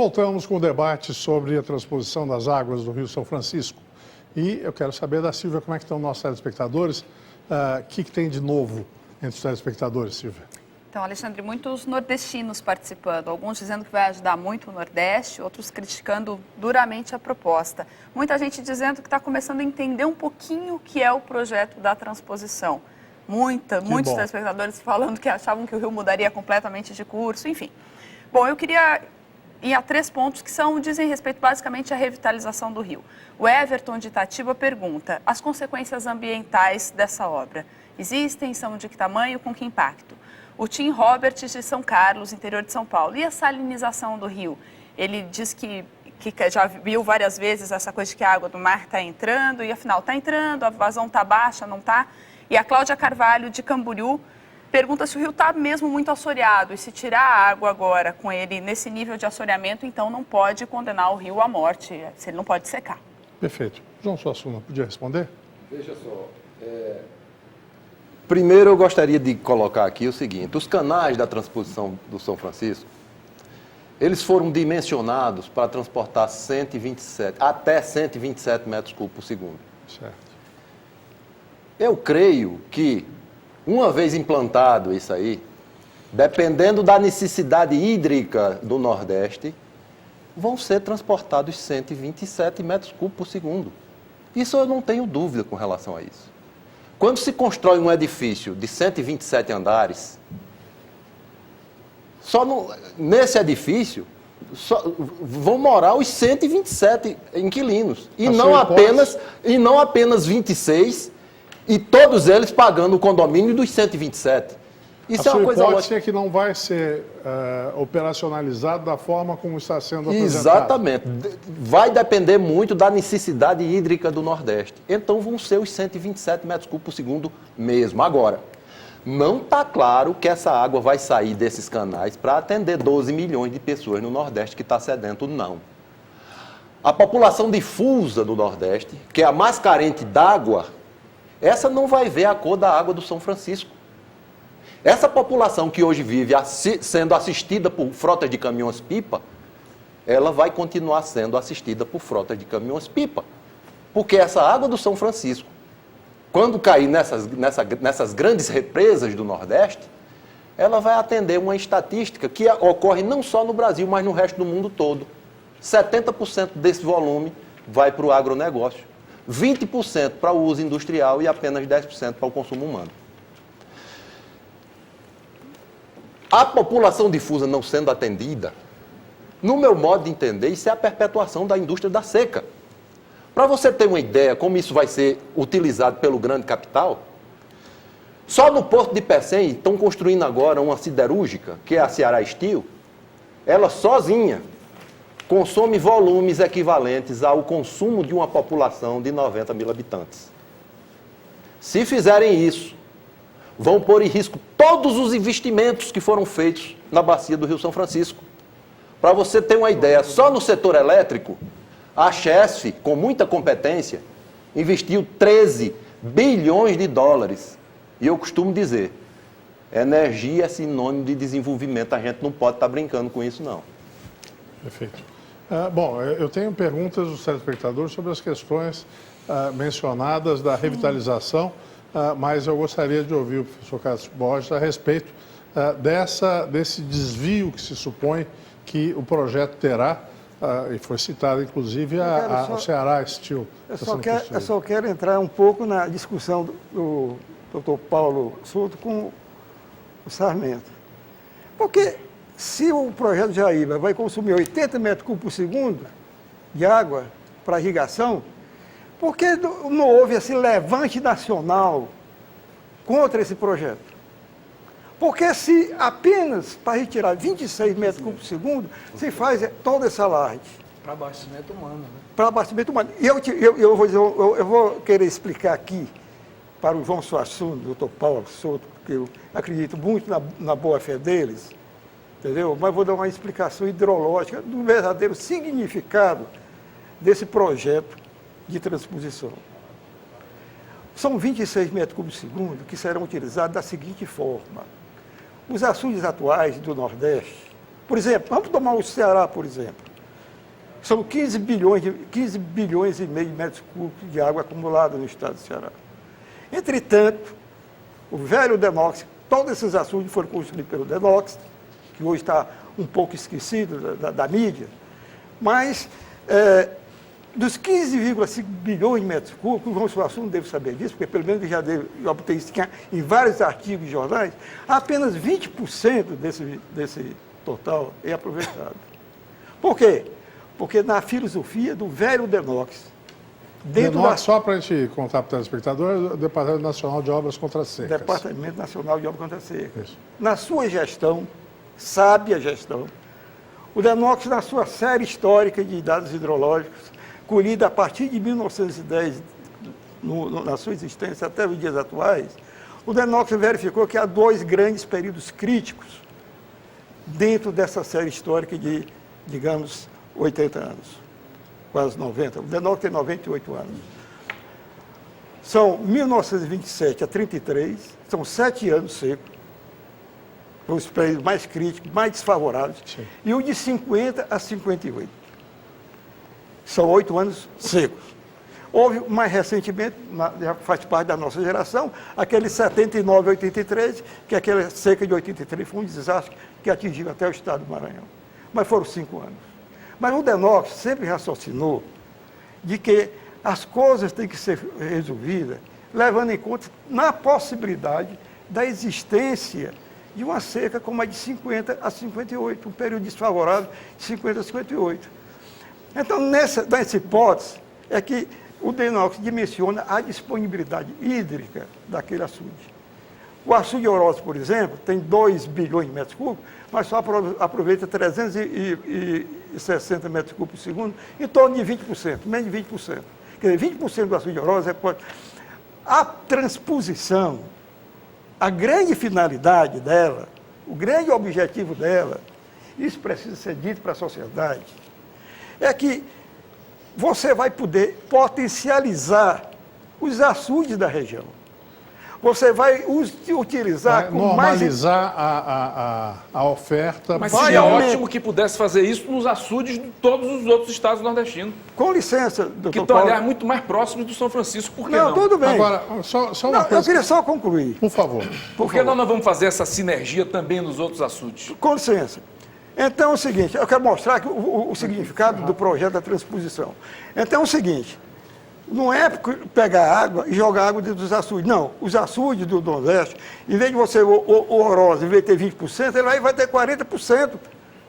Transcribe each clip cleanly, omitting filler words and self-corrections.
voltamos com o debate sobre a transposição das águas do Rio São Francisco. E eu quero saber da Silvia como é que estão nossos telespectadores. O que tem de novo entre os telespectadores, Silvia? Então, Alexandre, muitos nordestinos participando, alguns dizendo que vai ajudar muito o Nordeste, outros criticando duramente a proposta. Muita gente dizendo que está começando a entender um pouquinho o que é o projeto da transposição. Muitos telespectadores falando que achavam que o Rio mudaria completamente de curso, enfim. Bom, eu queria ir a 3 pontos que dizem respeito basicamente à revitalização do Rio. O Everton de Itatiba pergunta: as consequências ambientais dessa obra existem? São de que tamanho? Com que impacto? O Tim Roberts de São Carlos, interior de São Paulo: e a salinização do rio? Ele diz que já viu várias vezes essa coisa de que a água do mar está entrando, e afinal está entrando, a vazão está baixa, não está? E a Cláudia Carvalho, de Camboriú, pergunta se o rio está mesmo muito assoreado, e se tirar a água agora com ele nesse nível de assoreamento, então não pode condenar o rio à morte, se ele não pode secar. Perfeito. João Suassuna, podia responder? Veja só, primeiro eu gostaria de colocar aqui o seguinte: os canais da transposição do São Francisco, eles foram dimensionados para transportar até 127 metros cúbicos por segundo. Certo. Eu creio que, uma vez implantado isso aí, dependendo da necessidade hídrica do Nordeste, vão ser transportados 127 metros cúbicos por segundo. Isso eu não tenho dúvida com relação a isso. Quando se constrói um edifício de 127 andares, nesse edifício vão morar os 127 inquilinos, e não apenas 26, e todos eles pagando o condomínio dos 127. Isso a é uma sua coisa hipótese é que não vai ser operacionalizado da forma como está sendo apresentado. Exatamente. Vai depender muito da necessidade hídrica do Nordeste. Então vão ser os 127 metros cúbicos por segundo mesmo. Agora, não está claro que essa água vai sair desses canais para atender 12 milhões de pessoas no Nordeste que está sedento, não. A população difusa do Nordeste, que é a mais carente d'água, essa não vai ver a cor da água do São Francisco. Essa população que hoje vive sendo assistida por frotas de caminhões-pipa, ela vai continuar sendo assistida por frotas de caminhões-pipa. Porque essa água do São Francisco, quando cair nessas grandes represas do Nordeste, ela vai atender uma estatística que ocorre não só no Brasil, mas no resto do mundo todo. 70% desse volume vai para o agronegócio, 20% para o uso industrial e apenas 10% para o consumo humano. A população difusa não sendo atendida, no meu modo de entender, isso é a perpetuação da indústria da seca. Para você ter uma ideia como isso vai ser utilizado pelo grande capital, só no Porto de Pecém estão construindo agora uma siderúrgica, que é a Ceará Steel. Ela sozinha consome volumes equivalentes ao consumo de uma população de 90 mil habitantes. Se fizerem isso, vão pôr em risco todos os investimentos que foram feitos na bacia do Rio São Francisco. Para você ter uma ideia, só no setor elétrico, a Chesf, com muita competência, investiu 13 bilhões de dólares. E eu costumo dizer, energia é sinônimo de desenvolvimento, a gente não pode estar brincando com isso, não. Perfeito. Bom, eu tenho perguntas dos telespectadores sobre as questões mencionadas da revitalização, mas eu gostaria de ouvir o professor Carlos Borges a respeito desse desvio que se supõe que o projeto terá, e foi citado inclusive o Ceará Steel. Eu só quero entrar um pouco na discussão do doutor Paulo Souto com o Sarmento. Porque se o projeto de Jaíba vai consumir 80 metros cúbicos por segundo de água para irrigação, por que não houve esse levante nacional contra esse projeto? Porque se apenas para retirar 26 metros cúbicos por segundo, se faz toda essa laje. Para abastecimento humano, né? Para abastecimento humano. E eu vou querer explicar aqui para o João Suassuna, doutor Paulo Souto, porque eu acredito muito na boa-fé deles, entendeu? Mas vou dar uma explicação hidrológica do verdadeiro significado desse projeto de transposição. São 26 metros cúbicos por segundo que serão utilizados da seguinte forma. Os açudes atuais do Nordeste, por exemplo, vamos tomar o Ceará, por exemplo. São 15 bilhões e meio de metros cúbicos de água acumulada no estado do Ceará. Entretanto, o velho Denox, todos esses açudes foram construídos pelo Denox, que hoje está um pouco esquecido da mídia, mas dos 15,5 bilhões de metros cúbicos, o João Suassuna deve saber disso, porque pelo menos ele já deve obter isso em vários artigos e jornais, apenas 20% desse total é aproveitado. Por quê? Porque na filosofia do velho Denox, Só para a gente contar para o telespectador, é o Departamento Nacional de Obras contra Secas. Departamento Nacional de Obras contra Secas. Isso. Na sua gestão, sábia gestão, o Denox, na sua série histórica de dados hidrológicos, colhida a partir de 1910, na sua existência até os dias atuais, o Denox verificou que há 2 grandes períodos críticos dentro dessa série histórica de, digamos, 80 anos, quase 90. O Denox tem 98 anos. São 1927 a 33, são 7 anos secos, os períodos mais críticos, mais desfavoráveis, Sim. e o de 50 a 58. São 8 anos secos. Houve, mais recentemente, já faz parte da nossa geração, aquele 79 a 83, que aquela seca de 83 foi um desastre que atingiu até o estado do Maranhão. Mas foram 5 anos. Mas o Denox sempre raciocinou de que as coisas têm que ser resolvidas levando em conta na possibilidade da existência de uma seca como a de 50 a 58, um período desfavorável de 50 a 58. Então, nessa hipótese, é que o Denox dimensiona a disponibilidade hídrica daquele açude. O açude Oroz, por exemplo, tem 2 bilhões de metros cúbicos, mas só aproveita 360 metros cúbicos por segundo, em torno de 20%, menos de 20%. Quer dizer, 20% do açude Oroz é... A transposição, a grande finalidade dela, o grande objetivo dela, isso precisa ser dito para a sociedade, é que você vai poder potencializar os açudes da região. Você vai utilizar com normalizar a oferta. Mas seria ótimo que pudesse fazer isso nos açudes de todos os outros estados nordestinos. Com licença, doutor Que estão, Paulo. aliás, muito mais próximos do São Francisco. Por que não? Tudo bem. Agora, só uma Não, coisa. eu queria só concluir. Por favor. Por que não nós vamos fazer essa sinergia também nos outros açudes? Com licença. Então é o seguinte, eu quero mostrar que o significado do projeto da transposição. Então é o seguinte, não é pegar água e jogar água dentro dos açudes. Não, os açudes do Nordeste, em vez de você, o Oroz, em vez de ter 20%, ele vai ter 40%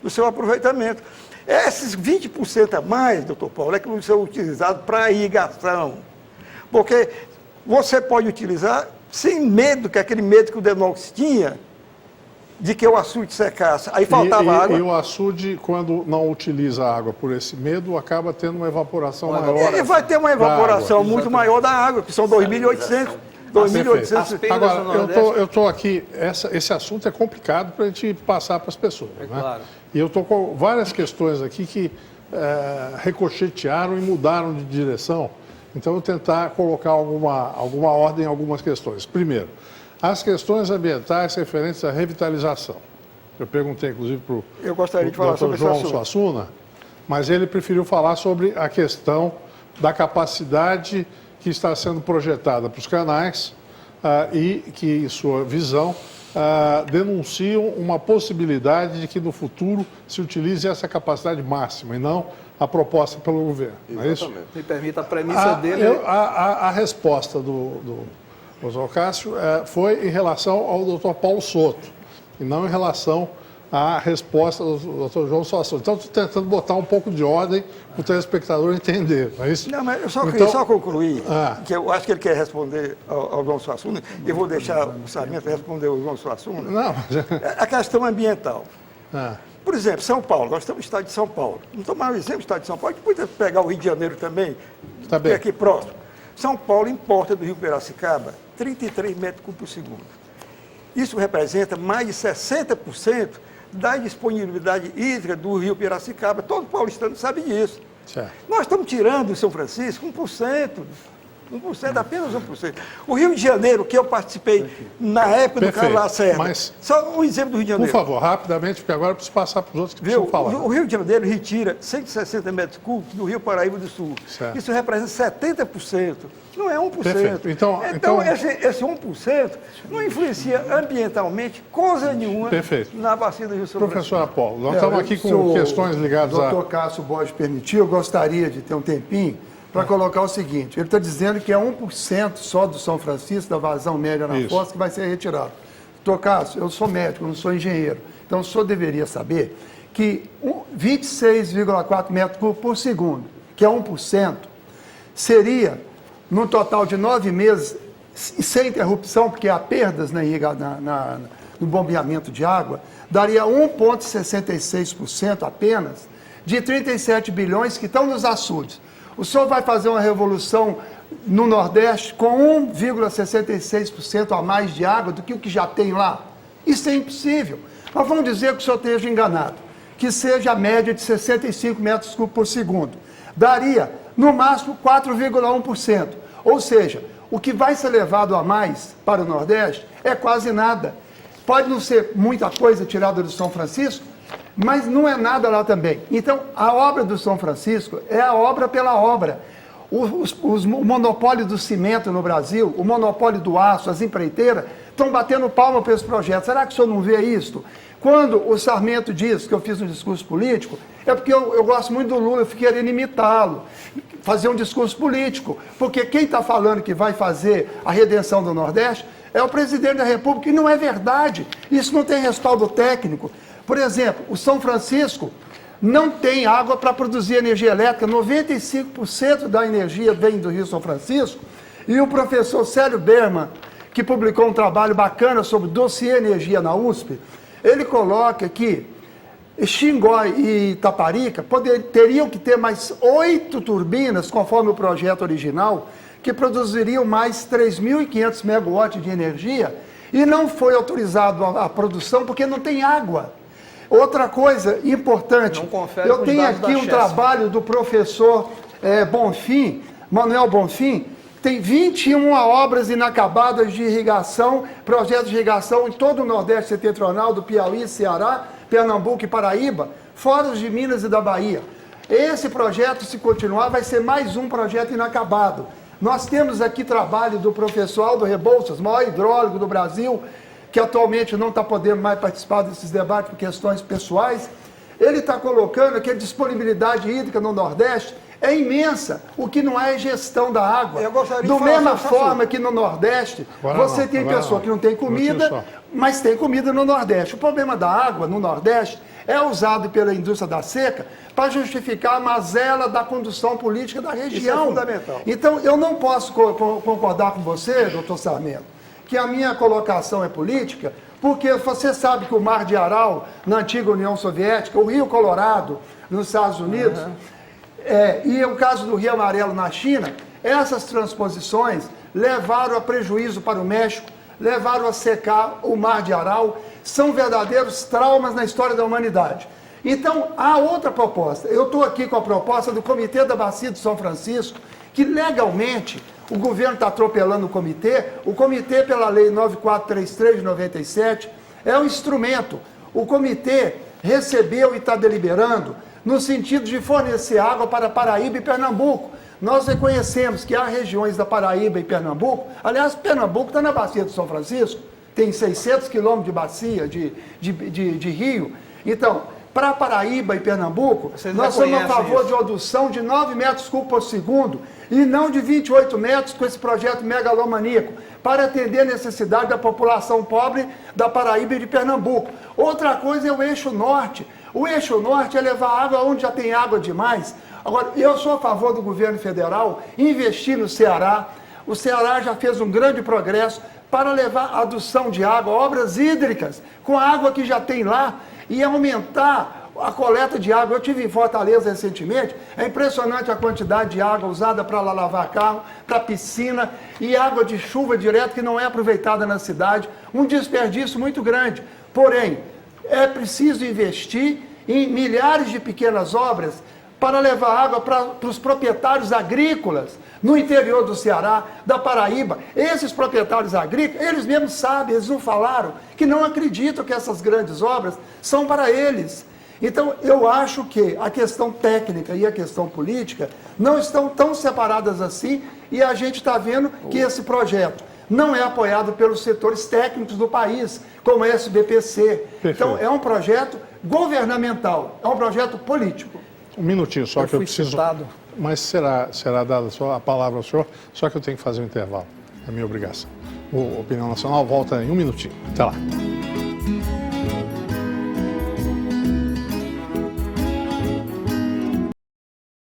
do seu aproveitamento. Esses 20% a mais, doutor Paulo, é que vão ser utilizados para irrigação. Porque você pode utilizar sem medo, que é aquele medo que o Denox tinha, de que o açude secasse, aí faltava água. E o açude, quando não utiliza a água por esse medo, acaba tendo uma evaporação maior. Ele vai ter uma evaporação muito maior da água, que são 2.800. 2.800. Agora, eu estou aqui, esse assunto é complicado para a gente passar para as pessoas. É né? claro. E eu estou com várias questões aqui que ricochetearam e mudaram de direção. Então, eu vou tentar colocar alguma ordem em algumas questões. Primeiro, as questões ambientais referentes à revitalização. Eu perguntei, inclusive, para o João Suassuna, mas ele preferiu falar sobre a questão da capacidade que está sendo projetada para os canais e que, em sua visão, denunciam uma possibilidade de que no futuro se utilize essa capacidade máxima e não a proposta pelo governo. Não é isso? Me permita, a premissa dele... A resposta do Dr. Cássio foi em relação ao Dr. Paulo Soto, e não em relação à resposta do Dr. João Suassuna. Então, estou tentando botar um pouco de ordem para o telespectador entender, não é isso? Não, mas eu só queria concluir, que eu acho que ele quer responder ao João Suassuna, e eu vou deixar o Sarmento responder ao João Suassuna. Não, A questão ambiental. Por exemplo, São Paulo, nós estamos no estado de São Paulo. Não tomar um exemplo do estado de São Paulo, a gente pode pegar o Rio de Janeiro também, Tá bem. que é aqui próximo. São Paulo importa do Rio Piracicaba 33 metros cúbicos por segundo. Isso representa mais de 60% da disponibilidade hídrica do Rio Piracicaba. Todo paulistano sabe disso. certo. Nós estamos tirando do São Francisco 1% 1%, apenas 1%. O Rio de Janeiro, que eu participei na época do Perfeito, Carlos Lacerda, mas- só um exemplo do Rio de Por Janeiro. favor, rapidamente, porque agora eu preciso passar para os outros que Viu? precisam falar. O Rio de Janeiro retira 160 metros cúbicos do Rio Paraíba do Sul. Certo. Isso representa 70%, não é 1%. Perfeito. Então- esse 1% não influencia ambientalmente coisa nenhuma Perfeito. na bacia do Rio São Francisco. Professor Apolo, nós estamos aqui com questões ligadas a... a... Doutor Cássio Borges permitir, eu gostaria de ter um tempinho para colocar o seguinte, ele está dizendo que é 1% só do São Francisco, da vazão média na Isso. fossa, que vai ser retirado. Doutor Cássio, eu sou médico, eu não sou engenheiro, então o senhor deveria saber que 26,4 metros cúbicos por segundo, que é 1%, seria, num total de 9 meses, sem interrupção, porque há perdas no bombeamento de água, daria 1,66% apenas de 37 bilhões que estão nos açudes. O senhor vai fazer uma revolução no Nordeste com 1,66% a mais de água do que o que já tem lá? Isso é impossível. Mas vamos dizer que o senhor esteja enganado, que seja a média de 65 metros cúbicos por segundo. Daria, no máximo, 4,1%. Ou seja, o que vai ser levado a mais para o Nordeste é quase nada. Pode não ser muita coisa tirada do São Francisco, mas não é nada lá também. Então, a obra do São Francisco é a obra pela obra. O monopólio do cimento no Brasil, o monopólio do aço, as empreiteiras, estão batendo palma para esse projeto. Será que o senhor não vê isso? Quando o Sarmento diz que eu fiz um discurso político, é porque eu gosto muito do Lula, eu fiquei querendo imitá-lo, fazer um discurso político. Porque quem está falando que vai fazer a redenção do Nordeste é o presidente da República, e não é verdade. Isso não tem respaldo técnico. Por exemplo, o São Francisco não tem água para produzir energia elétrica, 95% da energia vem do Rio São Francisco, e o professor Célio Berman, que publicou um trabalho bacana sobre dossiê energia na USP, ele coloca que Xingó e Itaparica teriam que ter mais 8 turbinas, conforme o projeto original, que produziriam mais 3.500 megawatts de energia, e não foi autorizado a produção porque não tem água. Outra coisa importante, eu tenho aqui um trabalho do professor Bonfim, Manuel Bonfim, tem 21 obras inacabadas de irrigação, projetos de irrigação em todo o Nordeste Setentrional, do Piauí, Ceará, Pernambuco e Paraíba, fora os de Minas e da Bahia. Esse projeto, se continuar, vai ser mais um projeto inacabado. Nós temos aqui trabalho do professor Aldo Rebouças, maior hidrólogo do Brasil, que atualmente não está podendo mais participar desses debates por questões pessoais. Ele está colocando que a disponibilidade hídrica no Nordeste é imensa, o que não é gestão da água. Da mesma forma que no Nordeste, você tem pessoa que não tem comida, mas tem comida no Nordeste. O problema da água no Nordeste é usado pela indústria da seca para justificar a mazela da condução política da região. Isso é fundamental. Então, eu não posso concordar com você, doutor Sarmento, que a minha colocação é política, porque você sabe que o Mar de Aral, na antiga União Soviética, o Rio Colorado, nos Estados Unidos, e o caso do Rio Amarelo na China, essas transposições levaram a prejuízo para o México, levaram a secar o Mar de Aral, são verdadeiros traumas na história da humanidade. Então, há outra proposta. Eu estou aqui com a proposta do Comitê da Bacia de São Francisco, que legalmente o governo está atropelando o comitê pela lei 9433 de 97 é um instrumento. O comitê recebeu e está deliberando no sentido de fornecer água para Paraíba e Pernambuco. Nós reconhecemos que há regiões da Paraíba e Pernambuco, aliás, Pernambuco está na bacia de São Francisco, tem 600 quilômetros de bacia, de rio. Então, para Paraíba e Pernambuco, nós somos a favor de uma adução de 9 metros cúbicos por segundo e não de 28 metros com esse projeto megalomaníaco, para atender a necessidade da população pobre da Paraíba e de Pernambuco. Outra coisa é o eixo norte. O eixo norte é levar água onde já tem água demais. Agora, eu sou a favor do governo federal investir no Ceará. O Ceará já fez um grande progresso para levar a adução de água, obras hídricas, com a água que já tem lá, e aumentar a coleta de água. Eu estive em Fortaleza recentemente, é impressionante a quantidade de água usada para lavar carro, para piscina, e água de chuva direto que não é aproveitada na cidade, um desperdício muito grande. Porém, é preciso investir em milhares de pequenas obras para levar água para os proprietários agrícolas no interior do Ceará, da Paraíba. Esses proprietários agrícolas, eles mesmos sabem, eles não falaram, que não acreditam que essas grandes obras são para eles. Então, eu acho que a questão técnica e a questão política não estão tão separadas assim, e a gente está vendo que esse projeto não é apoiado pelos setores técnicos do país, como a SBPC. Perfeito. Então, é um projeto governamental, é um projeto político. Um minutinho só que eu preciso... citado. Mas será dada só a palavra ao senhor, só que eu tenho que fazer um intervalo. É minha obrigação. O Opinião Nacional volta em um minutinho. Até lá.